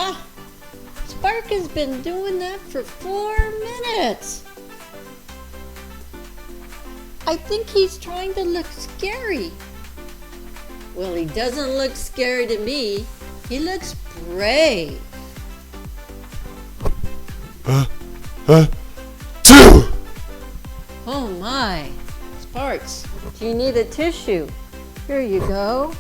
Ha! Spark has been doing that for 4 minutes. I think he's trying to look scary. Well, he doesn't look scary to me. He looks brave. 2! Oh my. Sparks, do you need a tissue? Here you go.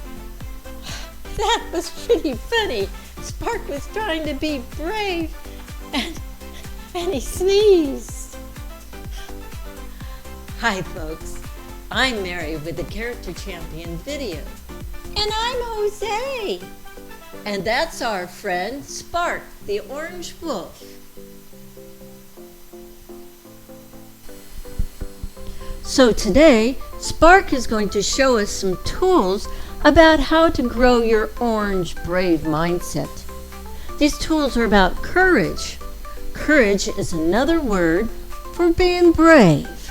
That was pretty funny. Spark was trying to be brave and he sneezed. Hi folks, I'm Mary with the Character Champion video. And I'm Jose. And that's our friend Spark, the orange wolf. So today, Spark is going to show us some tools about how to grow your orange brave mindset. These tools are about courage. Courage is another word for being brave.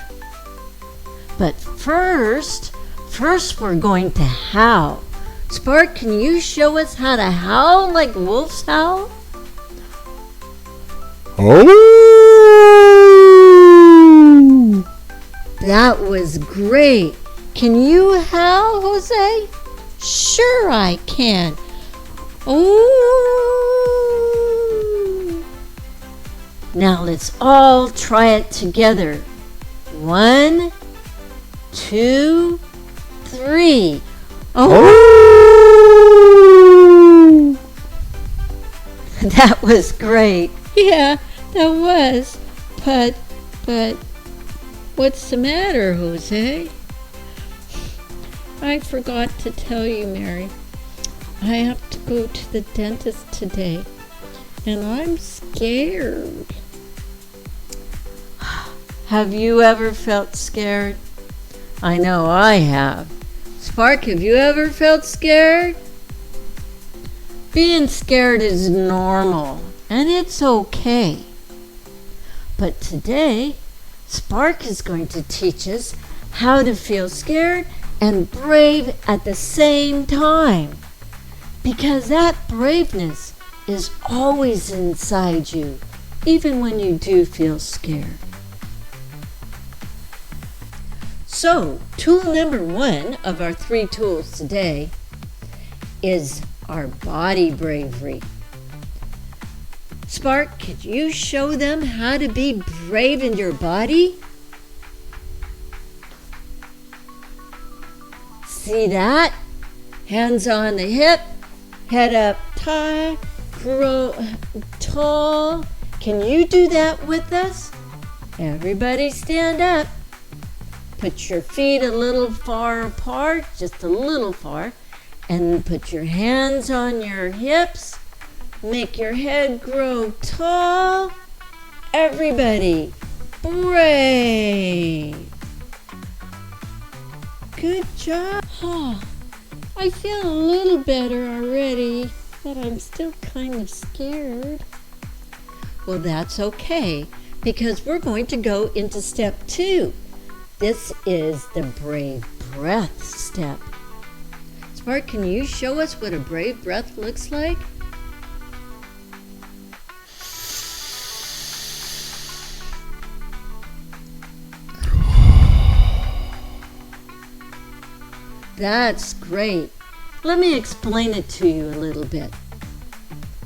But first we're going to howl. Spark, can you show us how to howl like wolves howl? Oh! That was great. Can you howl, Jose? Sure I can. Ooh. Now let's all try it together. 1, 2, 3. Oh! That was great. Yeah, that was. But, what's the matter, Jose? I forgot to tell you, Mary. I have to go to the dentist today, and I'm scared. Have you ever felt scared? I know I have. Spark, have you ever felt scared? Being scared is normal, and it's okay. But today, Spark is going to teach us how to feel scared and brave at the same time. Because that braveness is always inside you, even when you do feel scared. So, tool number 1 of our 3 tools today is our body bravery. Spark, could you show them how to be brave in your body? See that? Hands on the hip, head up high, grow tall. Can you do that with us? Everybody stand up. Put your feet a little far apart, just a little far, and put your hands on your hips. Make your head grow tall. Everybody, brave. Good job. Oh, I feel a little better already, but I'm still kind of scared. Well, that's okay, because we're going to go into step 2. This is the brave breath step. Spark, can you show us what a brave breath looks like? That's great. Let me explain it to you a little bit.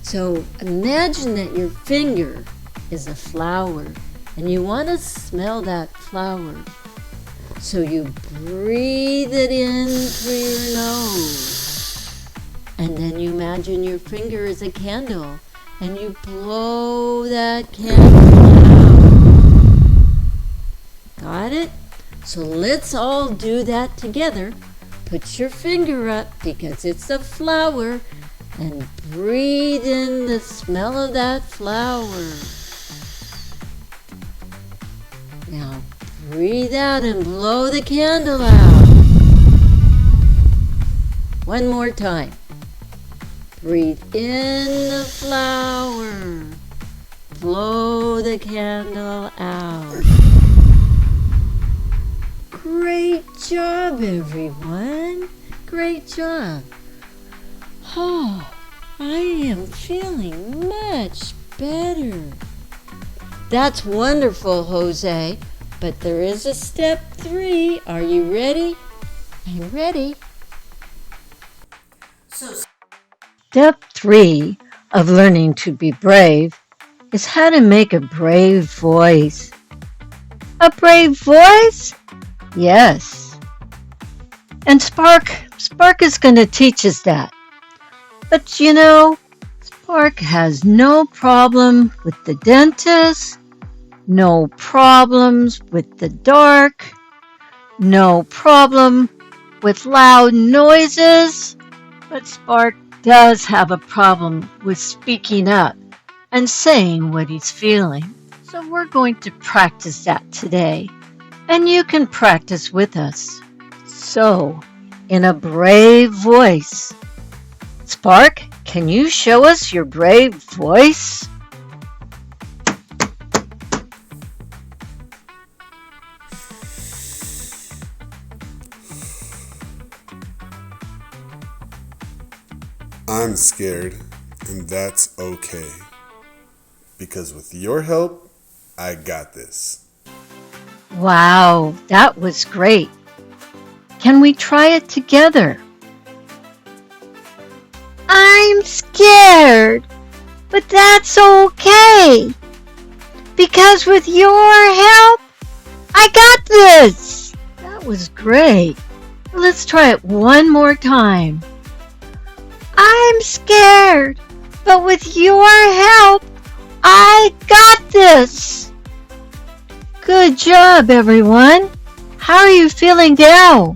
So imagine that your finger is a flower and you want to smell that flower. So you breathe it in through your nose. And then you imagine your finger is a candle and you blow that candle out. Got it? So let's all do that together. Put your finger up because it's a flower and breathe in the smell of that flower. Now breathe out and blow the candle out. One more time. Breathe in the flower. Blow the candle out. Great job, everyone. Great job. Oh, I am feeling much better. That's wonderful, Jose. But there is a step 3. Are you ready? I'm ready. Step 3 of learning to be brave is how to make a brave voice. A brave voice? Yes. And Spark is going to teach us that. But you know, Spark has no problem with the dentist, no problems with the dark, no problem with loud noises, but Spark does have a problem with speaking up and saying what he's feeling. So we're going to practice that today, and you can practice with us. So, in a brave voice, Spark, can you show us your brave voice? I'm scared, and that's okay. Because with your help, I got this. Wow, that was great. Can we try it together? I'm scared, but that's okay. Because with your help, I got this. That was great. Let's try it one more time. I'm scared, but with your help, I got this. Good job, everyone. How are you feeling now?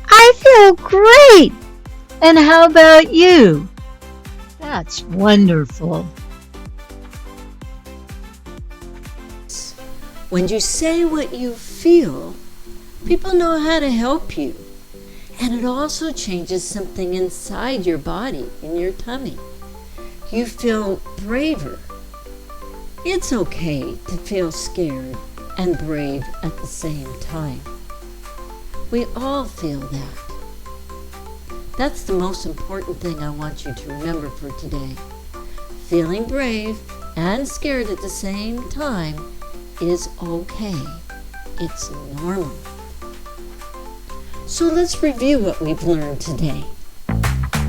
I feel great. And how about you? That's wonderful. When you say what you feel, people know how to help you. And it also changes something inside your body, in your tummy. You feel braver. It's okay to feel scared and brave at the same time. We all feel that. That's the most important thing I want you to remember for today. Feeling brave and scared at the same time is okay. It's normal. So let's review what we've learned today.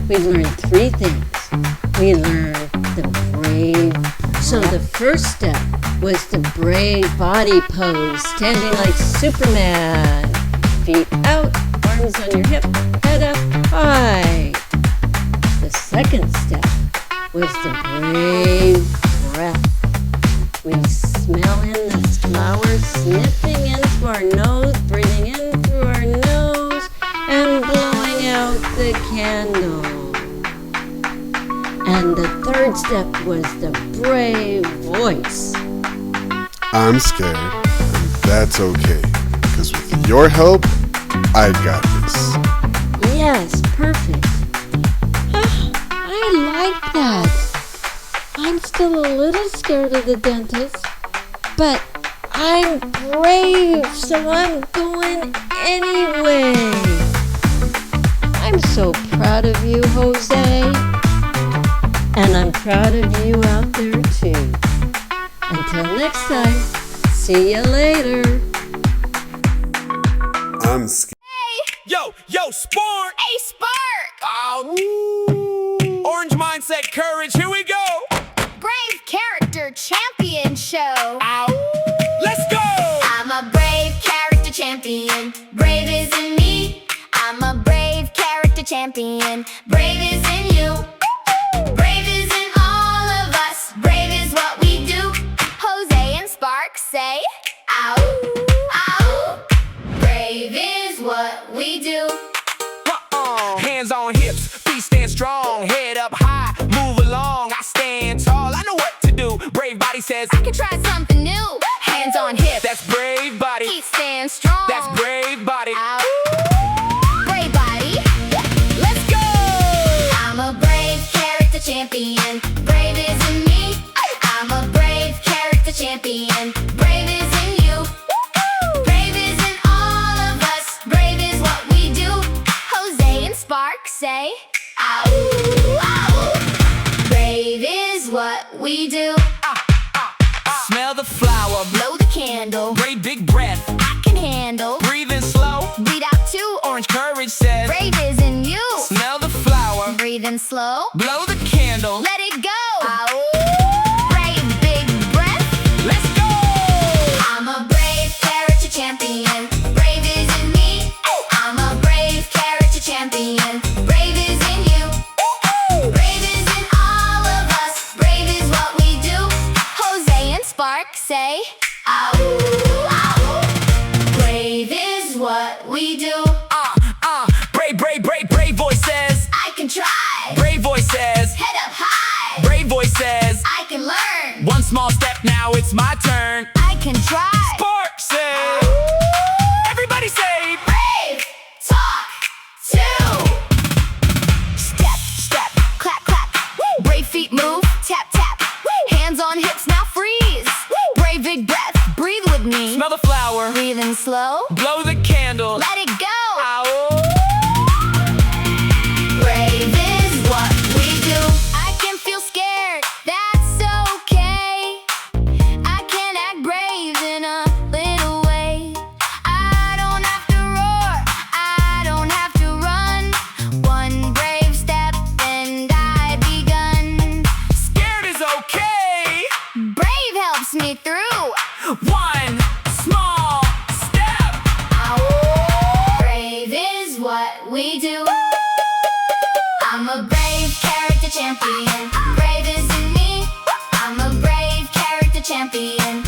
We've learned 3 things. We learned the brave. So the first step was the brave body pose, standing like Superman. Feet out, arms on your hip, head up high. The second step was the brave breath. We smell in the flowers, sniffing in through our nose, breathing in through our nose, and blowing out the candle. And the third step was the brave voice. I'm scared, and that's okay. Because with your help, I got this. Yes, perfect. I like that. I'm still a little scared of the dentist, but I'm brave, so I'm going anyway. I'm so proud of you, Jose. And I'm proud of you out there too. Until next time, see you later. I'm scared. Yo, Spark! Hey, Spark! Oh, orange mindset, courage, here we go! Brave Character Champion Show. Ow! Let's go! I'm a brave character champion. Brave is in me. I'm a brave character champion. Brave is in you. Brave is in all of us. Brave is what we do. Jose and Spark say, ow, ow. Brave is what we do. Hands on hips, feet stand strong, head up high, move along, I stand tall, I know what to do. Brave body says, I can try something new. Hands on hips. that's brave body, Feet stand strong. that's brave body. Ow. Brave body. Let's go. I'm a brave character champion. Brave is in me. I'm a brave character champion. Brave is in you. Brave is in all of us. Brave is what we do. Jose and Spark say, ow, ow. what we do. Smell the flower, Blow the candle, great big breath, I can handle. breathing slow. Breathe out too, Orange courage says, brave is in you. smell the flower, Breathing slow, blow the candle. let it go. Brave big breath. Let's go! I'm a brave character champion. Brave is in me. I'm a brave character champion. Brave is in you. Brave is in all of us. Brave is what we do. Jose and Spark say, ow, ow. Brave is what we do. Brave voice says, I can try. brave voice says, Head up high. brave voice says, I can learn. one small step, now it's my turn. I can try. Spark says, everybody say, Brave, talk, two. Step, step, clap, clap. Brave feet move, tap, tap. Hands on hips, now freeze. Brave big breath, breathe with me. smell the flower, Breathing slow, blow the candle. let it go. Ow. Brave is what we do. I can feel scared, that's okay. I can act brave in a little way. I don't have to roar, I don't have to run. One brave step and I've begun. Scared is okay. Brave helps me through. One small step. Brave is what we do. I'm a brave character champion. Brave is in me. I'm a brave character champion.